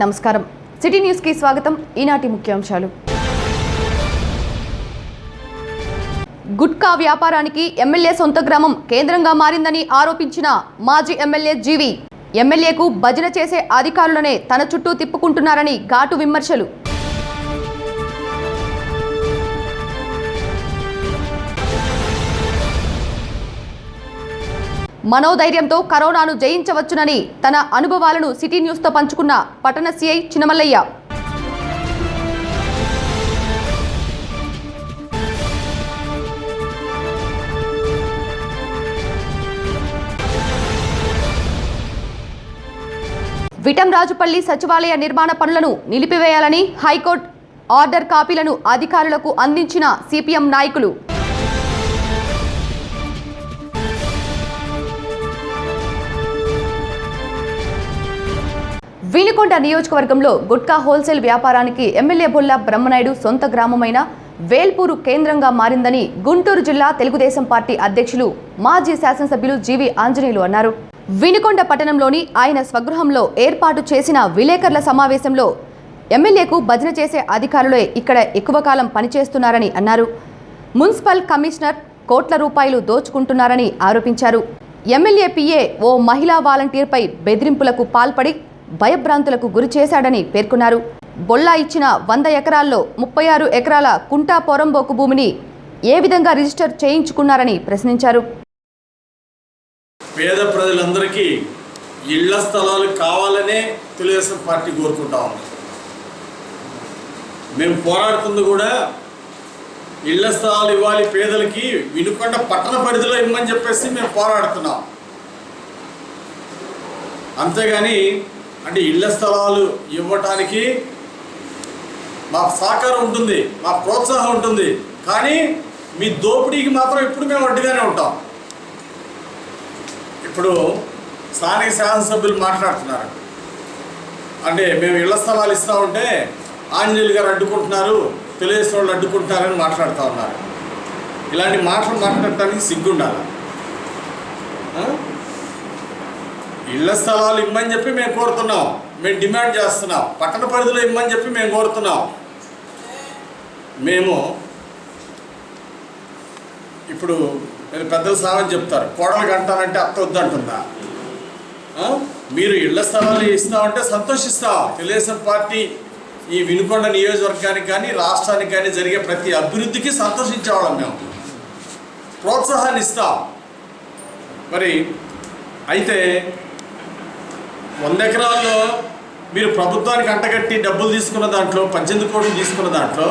నమస్కారం. City news కి స్వాగతం. ఈనాటి ముఖ్యాంశాలు. గుట్కా వ్యాపారానికి ఎమ్మెల్యే సొంత గ్రామం కేంద్రంగా మారిందని ఆరోపించిన మాజీ ఎమ్మెల్యే జీవి, ఎమ్మెల్యేకు భజన చేసే అధికారులనే తన చుట్టూ తిప్పుకుంటున్నారని ఘాటు విమర్శలు. మనోధైర్యంతో కరోనాను జయించవచ్చునని తన అనుభవాలను సిటీ న్యూస్తో పంచుకున్న పట్టణ సిఐ చినమల్లయ్య. విటంరాజుపల్లి సచివాలయ నిర్మాణ పనులను నిలిపివేయాలని హైకోర్టు ఆర్డర్ కాపీలను అధికారులకు అందించిన సిపిఎం నాయకులు. వినుకొండ నియోజకవర్గంలో గుట్కా హోల్సేల్ వ్యాపారానికి ఎమ్మెల్యే బొల్ల బ్రహ్మనాయుడు సొంత గ్రామమైన వేల్పూరు కేంద్రంగా మారిందని గుంటూరు జిల్లా తెలుగుదేశం పార్టీ అధ్యక్షులు మాజీ శాసనసభ్యులు జీవి ఆంజనేయులు అన్నారు. వినుకొండ పట్టణంలోని ఆయన స్వగృహంలో ఏర్పాటు చేసిన విలేకరుల సమావేశంలో ఎమ్మెల్యేకు భజన చేసే అధికారులే ఇక్కడ ఎక్కువ కాలం పనిచేస్తున్నారని అన్నారు. మున్సిపల్ కమిషనర్ కోట్ల రూపాయలు దోచుకుంటున్నారని ఆరోపించారు. ఎమ్మెల్యే పిఏ ఓ మహిళా వాలంటీర్పై బెదిరింపులకు పాల్పడి భయభ్రాంతులకు గురి చేశాడని పేర్కొన్నారు. బొల్లా ఇచ్చిన 100 ఎకరాల్లో 36 ఎకరాల కుంటా పోరంబోకు భూమిని ఏ విధంగా రిజిస్టర్ చేయించుకున్నారని ప్రశ్నించారు. పేద ప్రజలందరికీ ఇళ్ల స్థలాలు కావాలనే తెలుగుదేశం పార్టీ కోరుకుంటా ఉంది. మేము పోరాడుతుంది కూడా ఇళ్ల స్థలాలు ఇవ్వాలి పేదలకి, వినుకొండ పట్టణ పరిధిలో ఇవ్వమని చెప్పేసి మేము పోరాడుతున్నాం. అంతేగాని అంటే ఇళ్ల స్థలాలు ఇవ్వటానికి మా సహకారం ఉంటుంది, మా ప్రోత్సాహం ఉంటుంది, కానీ మీ దోపిడీకి మాత్రం ఇప్పుడు మేము అడ్డుగానే ఉంటాం. ఇప్పుడు స్థానిక శాసనసభ్యులు మాట్లాడుతున్నారు, అంటే మేము ఇళ్ల స్థలాలు ఇస్తూ ఉంటే ఆంజనేయులు గారు అడ్డుకుంటున్నారు, తెలుగుదేశం వాళ్ళు అడ్డుకుంటున్నారని మాట్లాడుతూ ఉన్నారు. ఇలాంటి మాటలు మాట్లాడటానికి సిగ్గుండాలి. ఇళ్ల స్థలాలు ఇమ్మని చెప్పి మేము కోరుతున్నాం, మేము డిమాండ్ చేస్తున్నాం. పట్టణ పరిధిలో ఇమ్మని చెప్పి మేము కోరుతున్నాం. మేము ఇప్పుడు నేను పెద్దలు సామని చెప్తారు, కోడలు కంటానంటే అత్త వద్దంటుందా? మీరు ఇళ్ల స్థలాలు ఇస్తామంటే సంతోషిస్తాం. తెలుగుదేశం పార్టీ ఈ వినుకొండ నియోజకవర్గానికి కానీ రాష్ట్రానికి కానీ జరిగే ప్రతి అభివృద్ధికి సంతోషించేవాళ్ళం, మేము ప్రోత్సాహాన్ని ఇస్తాం. మరి అయితే 100 ఎకరాల్లో మీరు ప్రభుత్వానికి అంటగట్టి డబ్బులు తీసుకున్న దాంట్లో 18 కోట్లు తీసుకున్న దాంట్లో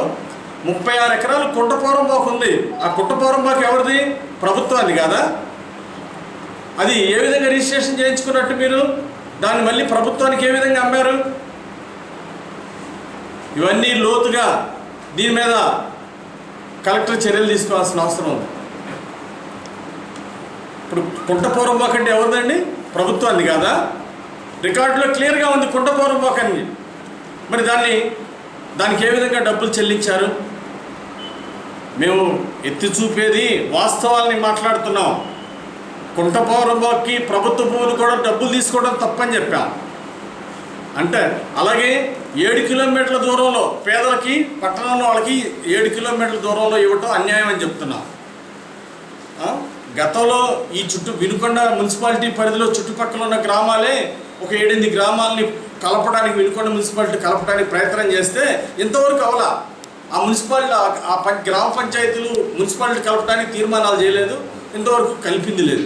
36 ఎకరాలు కుంటపోరంబాకు ఉంది. ఆ కుంటపోరంబాకు ఎవరిది? ప్రభుత్వాన్ని కాదా? అది ఏ విధంగా రిజిస్ట్రేషన్ చేయించుకున్నట్టు మీరు దాన్ని మళ్ళీ ప్రభుత్వానికి ఏ విధంగా అమ్మారు? ఇవన్నీ లోతుగా దీని మీద కలెక్టర్ చర్యలు తీసుకోవాల్సిన అవసరం ఉంది. ఇప్పుడు కుంటపోరంబాకు అంటే ఎవరిదండి? ప్రభుత్వాన్ని కాదా? రికార్డులో క్లియర్గా ఉంది కుంటపోరంబాకు అని. మరి దానికి ఏ విధంగా డబ్బులు చెల్లించారు? మేము ఎత్తి చూపేది వాస్తవాల్ని మాట్లాడుతున్నాం. కుంటపోరంబాకుకి ప్రభుత్వ భూములు కూడా డబ్బులు తీసుకోవడం తప్పని చెప్పాం. అంటే అలాగే 7 కిలోమీటర్ల దూరంలో పేదలకి, పట్టణంలో వాళ్ళకి 7 కిలోమీటర్ల దూరంలో ఇవ్వటం అన్యాయం అని చెప్తున్నాం. గతంలో ఈ వినుకొండ మున్సిపాలిటీ పరిధిలో చుట్టుపక్కల ఉన్న గ్రామాలే ఒక 7-8 గ్రామాలని కలపడానికి, వినుకొండ మున్సిపాలిటీ కలపడానికి ప్రయత్నం చేస్తే ఇంతవరకు అవలా. ఆ మున్సిపాలిటీ గ్రామ పంచాయతీలు మున్సిపాలిటీ కలపడానికి తీర్మానాలు చేయలేదు, ఇంతవరకు కలిపింది లేదు.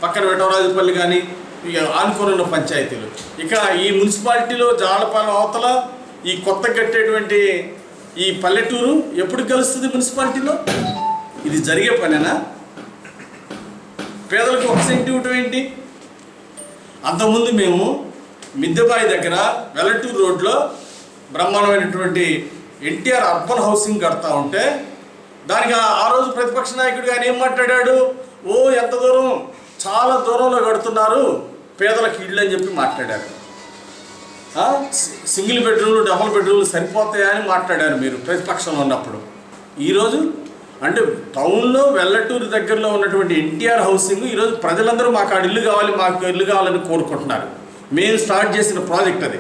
పక్కన విటంరాజుపల్లి కానీ ఇక ఆనుకొని ఉన్న పంచాయతీలు. ఇక ఈ మున్సిపాలిటీలో జాలపాలెం అవతల ఈ కొత్త కట్టేటువంటి ఈ పల్లెటూరు ఎప్పుడు కలుస్తుంది మున్సిపాలిటీలో? ఇది జరిగే పనేనా? పేదలకు 1 సెంట్ ఇవ్వటం ఏంటి? అంతకుముందు మేము మిద్దెబాయి దగ్గర వెల్లటూరు రోడ్లో బ్రహ్మాండమైనటువంటి ఎన్టీఆర్ అర్బన్ హౌసింగ్ కడతా ఉంటే దానికి ఆ రోజు ప్రతిపక్ష నాయకుడు ఆయన ఏం మాట్లాడాడు? ఓ ఎంత దూరం, చాలా దూరంలో కడుతున్నారు పేదలకు ఇళ్ళు అని చెప్పి మాట్లాడారు. సింగిల్ బెడ్రూమ్లు, డబుల్ బెడ్రూమ్లు సరిపోతాయా అని మాట్లాడారు మీరు ప్రతిపక్షంలో ఉన్నప్పుడు. ఈరోజు అంటే టౌన్లో వెల్లటూరు దగ్గరలో ఉన్నటువంటి ఎన్టీఆర్ హౌసింగ్ ఈరోజు ప్రజలందరూ మాకు ఇల్లు కావాలి, మాకు ఇల్లు కావాలని కోరుకుంటున్నారు. మేము స్టార్ట్ చేసిన ప్రాజెక్ట్ అది.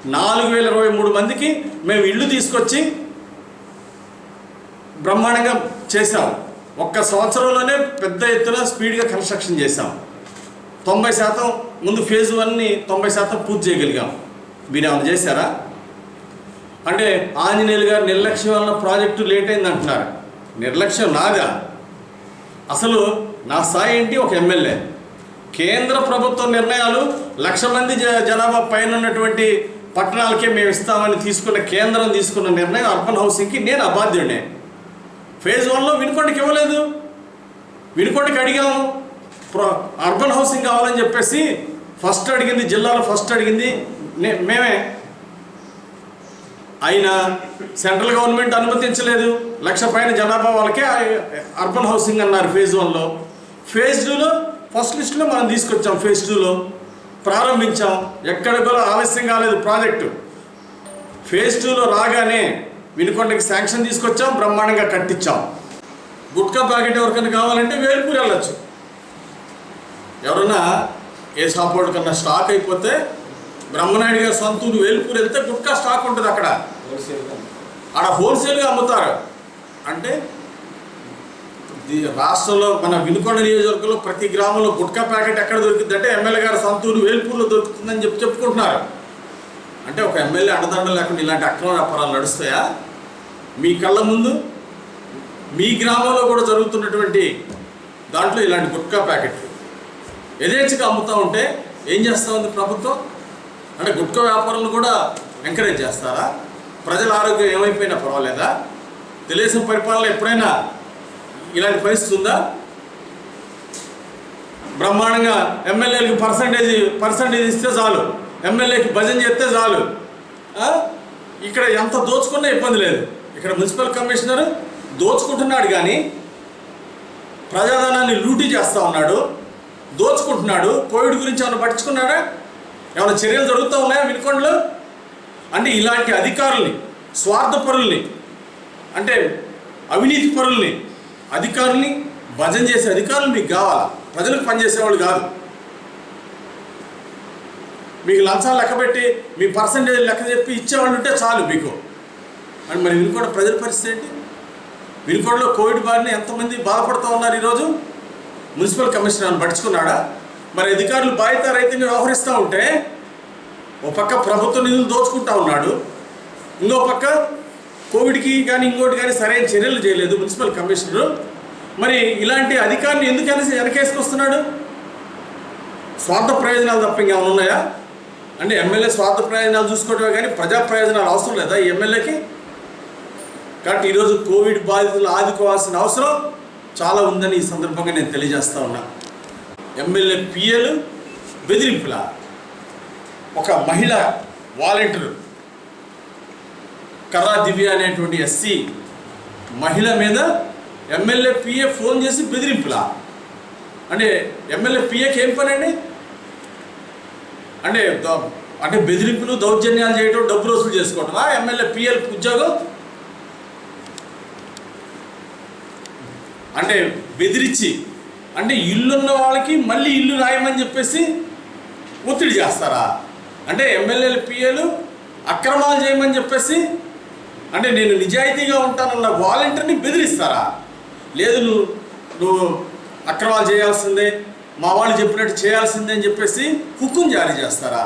4023 మందికి మేము ఇళ్ళు తీసుకొచ్చి బ్రహ్మాండంగా చేశాం. ఒక్క సంవత్సరంలోనే పెద్ద ఎత్తున స్పీడ్గా కన్స్ట్రక్షన్ చేశాం. 90% ముందు ఫేజ్ 1ని 90% పూర్తి చేయగలిగాం. మీరు ఏమైనా చేశారా? అంటే ఆంజనేయులు గారు నిర్లక్ష్యం వలన ప్రాజెక్టు లేట్ అయింది అంటున్నారు. నిర్లక్ష్యం నాదా? అసలు నా స్థాయి ఏంటి? ఒక ఎమ్మెల్యే. కేంద్ర ప్రభుత్వ నిర్ణయాలు 1,00,000 మంది జనాభా పైన ఉన్నటువంటి పట్టణాలకే మేము ఇస్తామని కేంద్రం తీసుకున్న నిర్ణయం అర్బన్ హౌసింగ్కి నేను అబాధ్యుడినే. ఫేజ్ 1లో వినుకొండకి ఇవ్వలేదు. వినుకొండకి అడిగాము, అర్బన్ హౌసింగ్ కావాలని చెప్పేసి ఫస్ట్ అడిగింది, జిల్లాలో ఫస్ట్ అడిగింది మేమే. అయినా సెంట్రల్ గవర్నమెంట్ అనుమతించలేదు. 1,00,000 పైన జనాభా వాళ్ళకే అర్బన్ హౌసింగ్ అన్నారు ఫేజ్ 1లో. ఫేజ్ 2లో ఫస్ట్ లిస్టులో మనం తీసుకొచ్చాం. ఫేజ్ 2లో ప్రారంభించాం. ఎక్కడ కూడా ఆలస్యం కాలేదు ప్రాజెక్టు. ఫేజ్ 2లో రాగానే వినుకొండకి శాంక్షన్ తీసుకొచ్చాం, బ్రహ్మాండంగా కట్టించాం. గుట్కా ప్యాకెట్ ఎవరికైనా కావాలంటే వేల్పూర్ వెళ్ళచ్చు. ఎవరన్నా ఏ షాపోర్డ్ కన్నా స్టాక్ అయిపోతే బ్రహ్మనాయుడు గారు సొంతూరు వేల్పూర్ వెళ్తే గుట్కా స్టాక్ ఉంటుంది. అక్కడ హోల్సేల్గా అమ్ముతారు. అంటే రాష్ట్రంలో మన వినుకొండ నియోజకవర్గంలో ప్రతి గ్రామంలో గుట్కా ప్యాకెట్ ఎక్కడ దొరికింది అంటే ఎమ్మెల్యే గారు సొంతూరు వేల్పూర్లో దొరుకుతుందని చెప్పుకుంటున్నారు. అంటే ఒక ఎమ్మెల్యే అండదండ లేకుండా ఇలాంటి అక్రమ వ్యాపారాలు నడుస్తాయా? మీ కళ్ళ ముందు మీ గ్రామంలో కూడా జరుగుతున్నటువంటి దాంట్లో ఇలాంటి గుట్కా ప్యాకెట్లు యథేచ్ఛగా అమ్ముతూ ఉంటే ఏం చేస్తూ ఉంది ప్రభుత్వం? అంటే గుట్కా వ్యాపారులను కూడా ఎంకరేజ్ చేస్తారా? ప్రజల ఆరోగ్యం ఏమైపోయినా పర్వాలేదా? తెలుగుదేశం పరిపాలన ఎప్పుడైనా ఇలాంటి పరిస్థితి ఉందా? బ్రహ్మాండంగా ఎమ్మెల్యేలకు పర్సంటేజ్ ఇస్తే చాలు, ఎమ్మెల్యేకి భజన చేస్తే చాలు. ఇక్కడ ఎంత దోచుకున్నా ఇబ్బంది లేదు. ఇక్కడ మున్సిపల్ కమిషనర్ దోచుకుంటున్నాడు, కానీ ప్రజాధనాన్ని లూటీ చేస్తూ ఉన్నాడు, దోచుకుంటున్నాడు. కోవిడ్ గురించి ఏమైనా పట్టించుకున్నాడా? ఏమైనా చర్యలు జరుగుతూ ఉన్నాయా వినుకొండలో? అంటే ఇలాంటి అధికారుల్ని, స్వార్థపరుల్ని, అంటే అవినీతి పరుల్ని, అధికారుల్ని, భజన చేసే అధికారులు మీకు కావాలా? ప్రజలకు పనిచేసేవాళ్ళు కాదు. మీకు లంచాలు లెక్కబెట్టి మీ పర్సంటేజ్ లెక్క చెప్పి ఇచ్చేవాళ్ళు ఉంటే చాలు మీకు. అని మరి వినుకొండ ప్రజల పరిస్థితి ఏంటి? వినుకొండలో కోవిడ్ బారిన ఎంతమంది బాధపడుతూ ఉన్నారు ఈరోజు? మున్సిపల్ కమిషనర్ని పట్టించుకున్నాడా? మరి అధికారులు బాధ్యతారహితంగా వ్యవహరిస్తూ ఉంటే ఓ పక్క ప్రభుత్వ నిధులు దోచుకుంటా ఉన్నాడు, ఇంకో పక్క కోవిడ్కి కానీ ఇంకోటి కానీ సరైన చర్యలు చేయలేదు మున్సిపల్ కమిషనరు. మరి ఇలాంటి అధికారిని ఎందుకు వెనకేసుకొస్తున్నాడు? స్వార్థ ప్రయోజనాలు తప్ప ఇంకేమైనా ఉన్నాయా? అంటే ఎమ్మెల్యే స్వార్థ ప్రయోజనాలు చూసుకోవటమే కానీ ప్రజా ప్రయోజనాలు అవసరం లేదా ఈ ఎమ్మెల్యేకి? కాబట్టి ఈరోజు కోవిడ్ బాధితులు ఆదుకోవాల్సిన అవసరం చాలా ఉందని ఈ సందర్భంగా నేను తెలియజేస్తూ ఉన్నా. ఎమ్మెల్యే పిఏలు బెదిరింపుల ఒక మహిళ వాలంటీర్ కర్రా దివ్య అనేటువంటి ఎస్సీ మహిళ మీద ఎమ్మెల్యే పిఏ ఫోన్ చేసి బెదిరింపులా? అంటే ఎమ్మెల్యే పిఏకి ఏం పని అండి? అంటే బెదిరింపులు, దౌర్జన్యాలు చేయడం, డబ్బులు వసూలు చేసుకోవటమా ఎమ్మెల్యే పిఏల ఉద్యోగం? అంటే బెదిరించి, అంటే ఇల్లున్న వాళ్ళకి మళ్ళీ ఇల్లు రాయమని చెప్పేసి ఒత్తిడి చేస్తారా? అంటే ఎమ్మెల్యేల పిఏలు అక్రమాలు చేయమని చెప్పేసి, అంటే నేను నిజాయితీగా ఉంటానన్న వాలంటీర్ని బెదిరిస్తారా? లేదు నువ్వు అక్రమాలు చేయాల్సిందే, మా వాళ్ళు చెప్పినట్టు చేయాల్సిందే అని చెప్పేసి హుకుం జారీ చేస్తారా?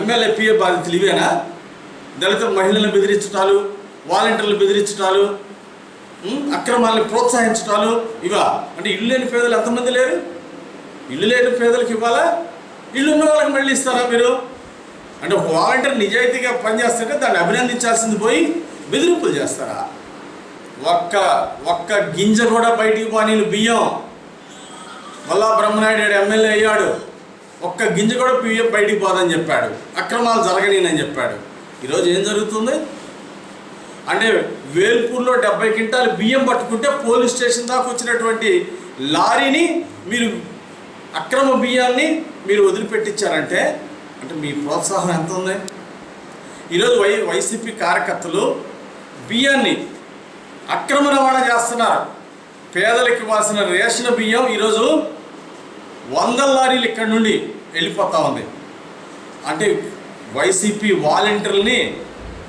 ఎమ్మెల్యే పిఏ బాధితులు ఇవేనా? దళిత మహిళలను బెదిరించటాలు, వాలంటీర్లు బెదిరించటాలు, అక్రమాలను ప్రోత్సహించటాలు ఇవా? అంటే ఇల్లు లేని పేదలు ఎంతమంది లేరు? ఇల్లు లేని పేదలకు ఇవ్వాలా? ఇల్లు ఉన్న వాళ్ళకి మళ్ళీ ఇస్తారా మీరు? అంటే ఒక వాలంటీర్ నిజాయితీగా పనిచేస్తుంటే దాన్ని అభినందించాల్సింది పోయి బెదిరింపులు చేస్తారా? ఒక్క గింజ కూడా బయటికి పోనీలు బియ్యం మళ్ళా బ్రహ్మనాయుడు ఎమ్మెల్యే అయ్యాడు, ఒక్క గింజ కూడా బియ్యం బయటికి పోదని చెప్పాడు, అక్రమాలు జరగనీనని చెప్పాడు. ఈరోజు ఏం జరుగుతుంది అంటే వేల్పూర్లో 70 క్వింటాలు బియ్యం పట్టుకుంటే పోలీస్ స్టేషన్ దాకా వచ్చినటువంటి లారీని మీరు అక్రమ బియ్యాన్ని మీరు వదిలిపెట్టించారంటే అంటే మీ ప్రోత్సాహం ఎంత ఉంది? ఈరోజు వైసీపీ కార్యకర్తలు బియ్యాన్ని అక్రమ రవాణా చేస్తున్నారు. పేదలకు ఇవ్వాల్సిన రేషన్ బియ్యం ఈరోజు 100 లారీలు ఇక్కడి నుండి వెళ్ళిపోతూ ఉంది. అంటే వైసీపీ వాలంటీర్లని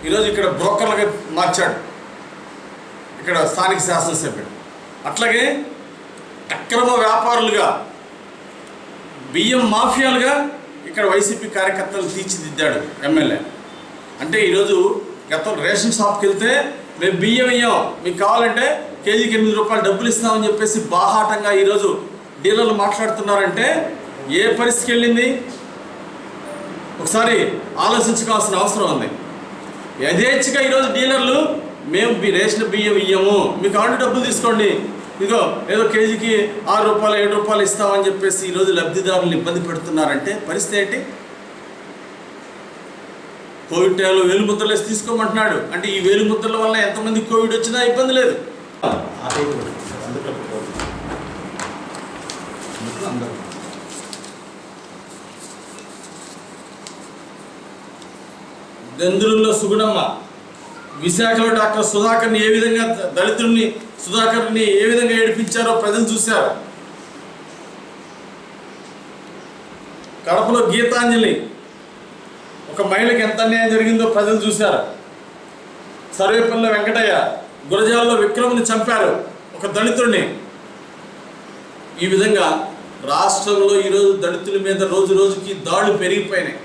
ఈరోజు ఇక్కడ బ్రోకర్లుగా మార్చాడు ఇక్కడ స్థానిక శాసనసభ్యుడు. అట్లాగే అక్రమ వ్యాపారులుగా, బియ్యం మాఫియాలుగా ఇక్కడ వైసీపీ కార్యకర్తలు తీర్చిదిద్దాడు ఎమ్మెల్యే. అంటే ఈరోజు గతం రేషన్ షాప్కి వెళ్తే మేము బియ్యం ఇయ్యాం, మీకు కావాలంటే కేజీకి 8 రూపాయలు డబ్బులు ఇస్తామని చెప్పేసి బాహాటంగా ఈరోజు డీలర్లు మాట్లాడుతున్నారంటే ఏ పరిస్థితికి వెళ్ళింది ఒకసారి ఆలోచించుకోవాల్సిన అవసరం ఉంది. యథేచ్ఛగా ఈరోజు డీలర్లు మేము రేషన్ బియ్యం ఇయ్యము, మీకు కావాలంటే డబ్బులు తీసుకోండి, ఇదిగో ఏదో కేజీకి 6 రూపాయలు 7 రూపాయలు ఇస్తామని చెప్పేసి ఈరోజు లబ్ధిదారులను ఇబ్బంది పెడుతున్నారంటే పరిస్థితి ఏంటి? కోవిడ్ టైంలో వేలుముద్రలు వేసి తీసుకోమంటున్నాడు. అంటే ఈ వేలుముద్రల వల్ల ఎంతమంది కోవిడ్ వచ్చినా ఇబ్బంది లేదు. దెందులలో సుగుణమ్మ, విశాఖలో డాక్టర్ సుధాకర్ని ఏ విధంగా సుధాకర్ని ఏ విధంగా ఏడిపించారో ప్రజలు చూశారు. కడపలో గీతాంజలి ఒక మహిళకి ఎంత అన్యాయం జరిగిందో ప్రజలు చూశారు. సర్వేపల్లిలో వెంకటయ్య, గురజాలలో విక్రమ్ని చంపారు ఒక దళితుడిని. ఈ విధంగా రాష్ట్రంలో ఈరోజు దళితుల మీద రోజు రోజుకి దాడులు పెరిగిపోయినాయి.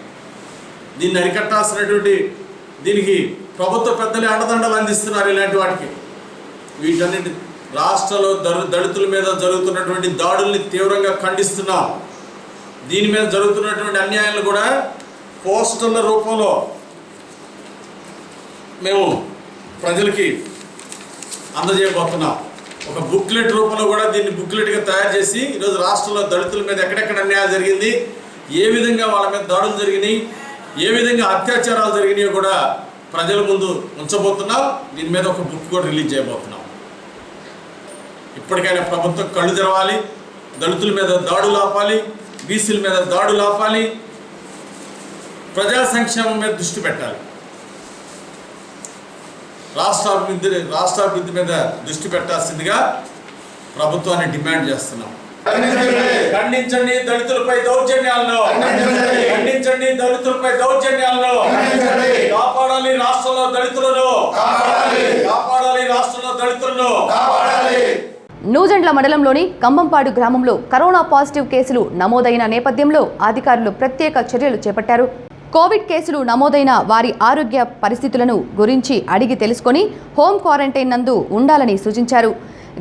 దీన్ని అరికట్టాల్సినటువంటి దీనికి ప్రభుత్వ పెద్దలే అండదండలు అందిస్తున్నారు. ఇలాంటి వాటికి వీటన్నిటి రాష్ట్రంలో దళితుల మీద జరుగుతున్నటువంటి దాడుల్ని తీవ్రంగా ఖండిస్తున్నాం. దీని మీద జరుగుతున్నటువంటి అన్యాయాలను కూడా పోస్టర్ల రూపంలో మేము ప్రజలకి అందజేయబోతున్నాం. ఒక బుక్లెట్ రూపంలో కూడా దీన్ని బుక్లెట్గా తయారు చేసి ఈరోజు రాష్ట్రంలో దళితుల మీద ఎక్కడెక్కడ అన్యాయం జరిగింది, ఏ విధంగా వాళ్ళ మీద దాడులు జరిగినాయి, ఏ విధంగా అత్యాచారాలు జరిగినాయో కూడా ప్రజల ముందు ఉంచబోతున్నాం. దీని మీద ఒక బుక్ కూడా రిలీజ్ చేయబోతున్నాం. ఇప్పటికైనా ప్రభుత్వం కళ్ళు తెరవాలి, దళితుల మీద దాడులు ఆపాలి, బీసీల మీద దాడులు ఆపాలి, ప్రజా సంక్షేమం మీద దృష్టి పెట్టాలి, రాష్ట్రాభివృద్ధి మీద దృష్టి పెట్టాల్సిందిగా ప్రభుత్వాన్ని డిమాండ్ చేస్తున్నాం. ఖండించండి దళితులపై దౌర్జన్యాలను, ఖండించండి దళితులపై దౌర్జన్యాలను, కాపాడాలి రాష్ట్రంలో దళితులను, కాపాడాలి రాష్ట్రంలో దళితులను. నూజెండ్ల మండలంలోని కంబంపాడు గ్రామంలో కరోనా పాజిటివ్ కేసులు నమోదైన నేపథ్యంలో అధికారులు ప్రత్యేక చర్యలు చేపట్టారు. కోవిడ్ కేసులు నమోదైన వారి ఆరోగ్య పరిస్థితులను గురించి అడిగి తెలుసుకొని హోం క్వారంటైన్ నందు ఉండాలని సూచించారు.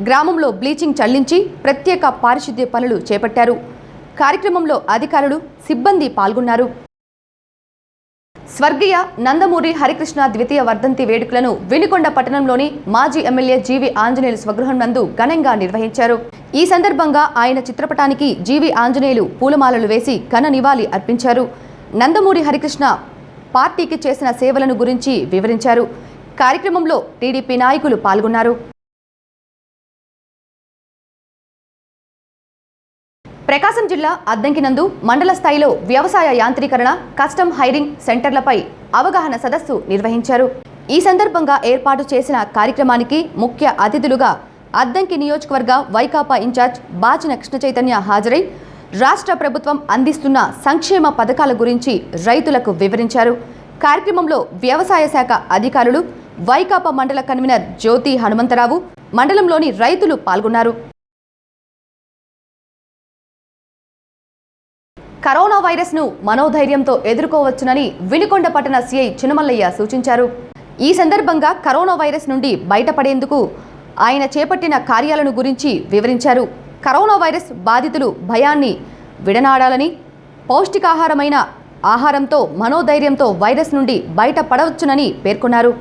గ్రామంలో బ్లీచింగ్ చల్లించి ప్రత్యేక పారిశుద్ధ్య పనులు చేపట్టారు. కార్యక్రమంలో అధికారులు, సిబ్బంది పాల్గొన్నారు. స్వర్గీయ నందమూరి హరికృష్ణ ద్వితీయ వర్ధంతి వేడుకలను వినుకొండ పట్టణంలోని మాజీ ఎమ్మెల్యే జీవి ఆంజనేయులు స్వగృహం నందు ఘనంగా నిర్వహించారు. ఈ సందర్భంగా ఆయన చిత్రపటానికి జీవి ఆంజనేయులు పూలమాలలు వేసి ఘన నివాళి అర్పించారు. నందమూరి హరికృష్ణ పార్టీకి చేసిన సేవలను గురించి వివరించారు. కార్యక్రమంలో టీడీపీ నాయకులు పాల్గొన్నారు. ప్రకాశం జిల్లా అద్దంకి నందు మండల స్థాయిలో వ్యవసాయ యాంత్రీకరణ, కస్టమ్ హైరింగ్ సెంటర్లపై అవగాహన సదస్సు నిర్వహించారు. ఈ సందర్భంగా ఏర్పాటు చేసిన కార్యక్రమానికి ముఖ్య అతిథులుగా అద్దంకి నియోజకవర్గ వైకాపా ఇన్ఛార్జ్ బాచిన కృష్ణ చైతన్య హాజరై రాష్ట్ర ప్రభుత్వం అందిస్తున్న సంక్షేమ పథకాల గురించి రైతులకు వివరించారు. కార్యక్రమంలో వ్యవసాయ శాఖ అధికారులు, వైకాపా మండల కన్వీనర్ జ్యోతి హనుమంతరావు, మండలంలోని రైతులు పాల్గొన్నారు. కరోనా వైరస్ను మనోధైర్యంతో ఎదుర్కోవచ్చునని వినుకొండ పట్టణ సీఐ చినమల్లయ్య సూచించారు. ఈ సందర్భంగా కరోనా వైరస్ నుండి బయటపడేందుకు ఆయన చేపట్టిన కార్యాలను గురించి వివరించారు. కరోనా వైరస్ బాధితులు భయాన్ని విడనాడాలని, పౌష్టికాహారమైన ఆహారంతో మనోధైర్యంతో వైరస్ నుండి బయటపడవచ్చునని పేర్కొన్నారు.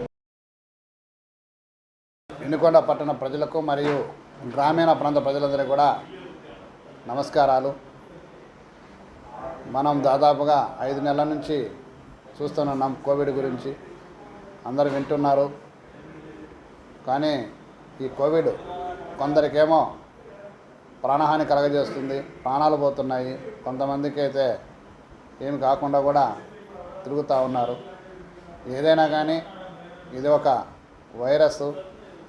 వినుకొండ పట్టణ ప్రజలకు మరియు గ్రామీణ ప్రాంత ప్రజలందరికీ కూడా నమస్కారాలు. మనం దాదాపుగా 5 నెలల నుంచి చూస్తున్నాం కోవిడ్ గురించి, అందరూ వింటున్నారు. కానీ ఈ కోవిడ్ కొందరికేమో ప్రాణహాని కలగజేస్తుంది, ప్రాణాలు పోతున్నాయి. కొంతమందికి అయితే ఏమి కాకుండా కూడా తిరుగుతూ ఉన్నారు. ఏదైనా కానీ ఇది ఒక వైరస్,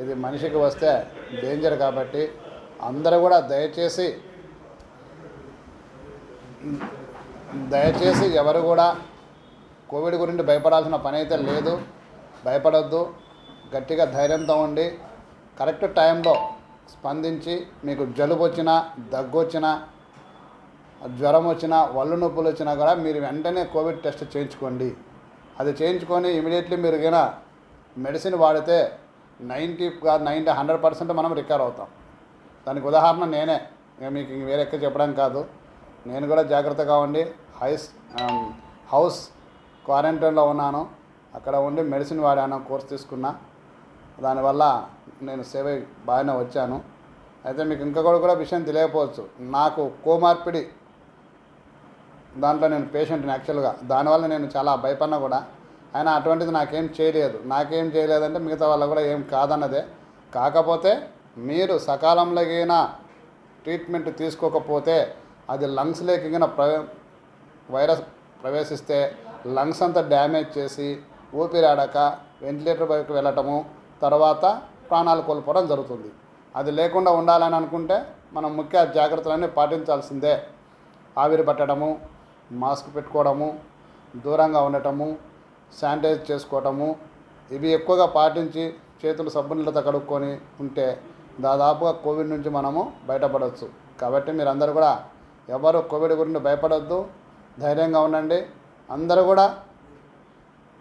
ఇది మనిషికి వస్తే డేంజర్. కాబట్టి అందరూ కూడా దయచేసి ఎవరు కూడా కోవిడ్ గురించి భయపడాల్సిన పని అయితే లేదు. భయపడొద్దు. గట్టిగా ధైర్యంతో ఉండి కరెక్ట్ టైంలో స్పందించి మీకు జలుబు వచ్చినా, దగ్గు వచ్చినా, జ్వరం వచ్చినా, ఒళ్ళు నొప్పులు వచ్చినా కూడా మీరు వెంటనే కోవిడ్ టెస్ట్ చేయించుకోండి. అది చేయించుకొని ఇమీడియట్లీ మీరు కనుక మెడిసిన్ వాడితే 100% మనం రికవర్ అవుతాం. దానికి ఉదాహరణ నేనే, మీకు వేరే ఎక్కడ చెప్పడం కాదు. నేను కూడా జాగ్రత్తగా ఉండి హౌస్ క్వారంటైన్లో ఉన్నాను. అక్కడ ఉండి మెడిసిన్ వాడాను, కోర్స్ తీసుకున్నా. దానివల్ల నేను సేవ బాగానే వచ్చాను. అయితే మీకు ఇంకా కూడా విషయం తెలియకపోవచ్చు, నాకు కోమార్పిడి దాంట్లో నేను పేషెంట్ని యాక్చువల్గా. దానివల్ల నేను చాలా భయపడినా కూడా అయినా అటువంటిది నాకేం చేయలేదంటే మిగతా వాళ్ళకు కూడా ఏం కాదన్నదే. కాకపోతే మీరు సకాలంలోకైనా ట్రీట్మెంట్ తీసుకోకపోతే అది లంగ్స్లోకి వైరస్ ప్రవేశిస్తే లంగ్స్ అంతా డ్యామేజ్ చేసి ఊపిరాడక వెంటిలేటర్ వైపు వెళ్ళటము, తర్వాత ప్రాణాలు కోల్పోవడం జరుగుతుంది. అది లేకుండా ఉండాలని అనుకుంటే మనం ముఖ్య జాగ్రత్తలన్నీ పాటించాల్సిందే. ఆవిరి పట్టడము, మాస్క్ పెట్టుకోవడము, దూరంగా ఉండటము, శానిటైజ్ చేసుకోవటము, ఇవి ఎక్కువగా పాటించి చేతులు సబ్బునీళ్ళతో కడుక్కొని ఉంటే దాదాపుగా కోవిడ్ నుంచి మనము బయటపడవచ్చు. కాబట్టి మీరందరూ కూడా ఎవరు కోవిడ్ గురించి భయపడొద్దు, ధైర్యంగా ఉండండి. అందరూ కూడా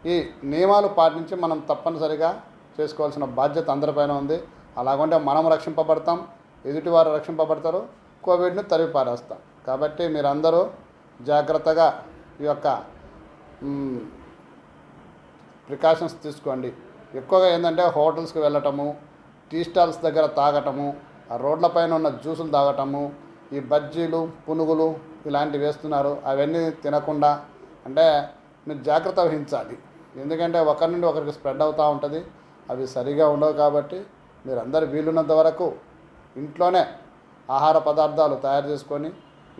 ఈ నియమాలు పాటించి మనం తప్పనిసరిగా చేసుకోవాల్సిన బాధ్యత అందరిపైన ఉంది. అలాగంటే మనం రక్షింపబడతాం, ఎదుటివారు రక్షింపబడతారు, కోవిడ్ని తరిమిపారేస్తాం. కాబట్టి మీరందరూ జాగ్రత్తగా ఈ యొక్క ప్రికాషన్స్ తీసుకోండి. ఎక్కువగా ఏంటంటే హోటల్స్కి వెళ్ళటము, టీ స్టాల్స్ దగ్గర తాగటము, ఆ రోడ్లపైన ఉన్న జ్యూసులు తాగటము, ఈ బజ్జీలు, పునుగులు ఇలాంటివి వేస్తున్నారు. అవన్నీ తినకుండా అంటే మీరు జాగ్రత్త వహించాలి. ఎందుకంటే ఒకరి నుండి ఒకరికి స్ప్రెడ్ అవుతూ ఉంటుంది. అవి సరిగా ఉండవు. కాబట్టి మీరందరూ వీలున్నంత వరకు ఇంట్లోనే ఆహార పదార్థాలు తయారు చేసుకొని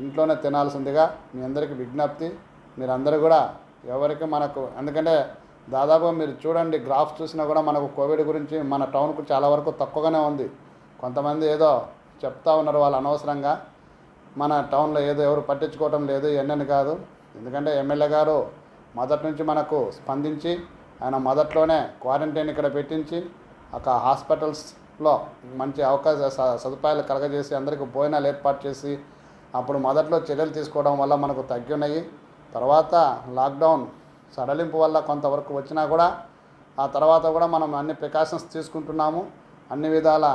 ఇంట్లోనే తినాల్సిందిగా మీ అందరికీ విజ్ఞప్తి. మీరందరూ కూడా ఎవరికి మనకు, ఎందుకంటే దాదాపుగా మీరు చూడండి గ్రాఫ్ చూసినా కూడా మనకు కోవిడ్ గురించి మన టౌన్కు చాలా వరకు తక్కువగానే ఉంది. కొంతమంది ఏదో చెప్తా ఉన్నారు వాళ్ళు అనవసరంగా. మన టౌన్లో ఏదో ఎవరు పట్టించుకోవటం లేదు, ఎన్నని కాదు. ఎందుకంటే ఎమ్మెల్యే గారు మొదటి నుంచి మనకు స్పందించి ఆయన మొదట్లోనే క్వారంటైన్ ఇక్కడ పెట్టించి ఒక హాస్పిటల్స్లో మంచి సదుపాయాలు కలగజేసి అందరికీ భోజనాలు ఏర్పాటు చేసి అప్పుడు మొదట్లో చర్యలు తీసుకోవడం వల్ల మనకు తగ్గి ఉన్నాయి. తర్వాత లాక్డౌన్ సడలింపు వల్ల కొంతవరకు వచ్చినా కూడా ఆ తర్వాత కూడా మనం అన్ని ప్రికాషన్స్ తీసుకుంటున్నాము. అన్ని విధాల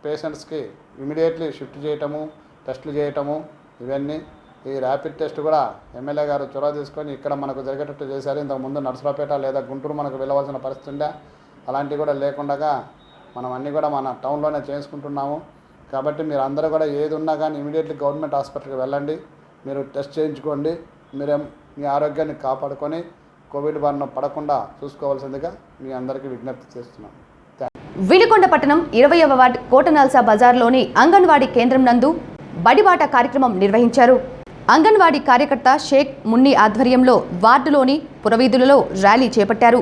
పేషెంట్స్కి ఇమీడియట్లీ షిఫ్ట్ చేయటము, టెస్టులు చేయటము, ఇవన్నీ ఈ ర్యాపిడ్ టెస్ట్ కూడా ఎమ్మెల్యే గారు చొరవ తీసుకొని ఇక్కడ మనకు జరిగేటట్టు చేశారు. ఇంతకుముందు నర్సరావుపేట లేదా గుంటూరు మనకు వెళ్ళవలసిన పరిస్థితి ఉండే, అలాంటివి కూడా లేకుండా మనం అన్నీ కూడా మన టౌన్లోనే చేసుకుంటున్నాము. కాబట్టి మీరు అందరూ కూడా ఏది ఉన్నా కానీ ఇమీడియట్లీ గవర్నమెంట్ హాస్పిటల్కి వెళ్ళండి, మీరు టెస్ట్ చేయించుకోండి. మీరేం మీ ఆరోగ్యాన్ని కాపాడుకొని కోవిడ్ బారిన పడకుండా చూసుకోవాల్సిందిగా మీ అందరికీ విజ్ఞప్తి చేస్తున్నాను. వినుకొండ పట్టణం 20వ వార్డు కోటనాల్సా బజార్లోని అంగన్వాడీ కేంద్రం నందు బడిబాట కార్యక్రమం నిర్వహించారు. అంగన్వాడీ కార్యకర్త షేక్ మున్ని ఆధ్వర్యంలో వార్డులోని పురవీధులలో ర్యాలీ చేపట్టారు.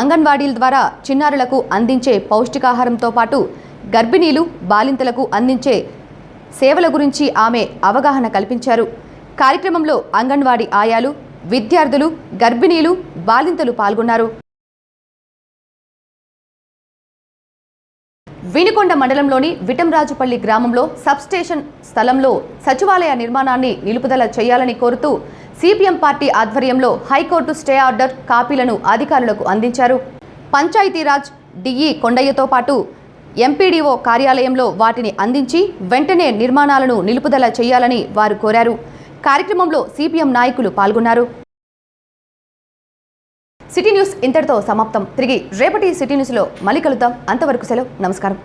అంగన్వాడీల ద్వారా చిన్నారులకు అందించే పౌష్టికాహారంతో పాటు గర్భిణీలు, బాలింతలకు అందించే సేవల గురించి ఆమె అవగాహన కల్పించారు. కార్యక్రమంలో అంగన్వాడీ ఆయాలు, విద్యార్థులు, గర్భిణీలు, బాలింతలు పాల్గొన్నారు. వినుకొండ మండలంలోని విటంరాజుపల్లి గ్రామంలో సబ్స్టేషన్ స్థలంలో సచివాలయ నిర్మాణాన్ని నిలుపుదల చేయాలని కోరుతూ సిపిఎం పార్టీ ఆధ్వర్యంలో హైకోర్టు స్టే ఆర్డర్ కాపీలను అధికారులకు అందించారు. పంచాయతీరాజ్ డిఈ కొండయ్యతో పాటు ఎంపీడీఓ కార్యాలయంలో వాటిని అందించి వెంటనే నిర్మాణాలను నిలుపుదల చేయాలని వారు కోరారు. కార్యక్రమంలో సిపిఎం నాయకులు పాల్గొన్నారు. సిటీ న్యూస్ ఇంతటితో సమాప్తం. తిరిగి రేపటి సిటీ న్యూస్లో మళ్ళీ కలుద్దాం. అంతవరకు సెలవు. నమస్కారం.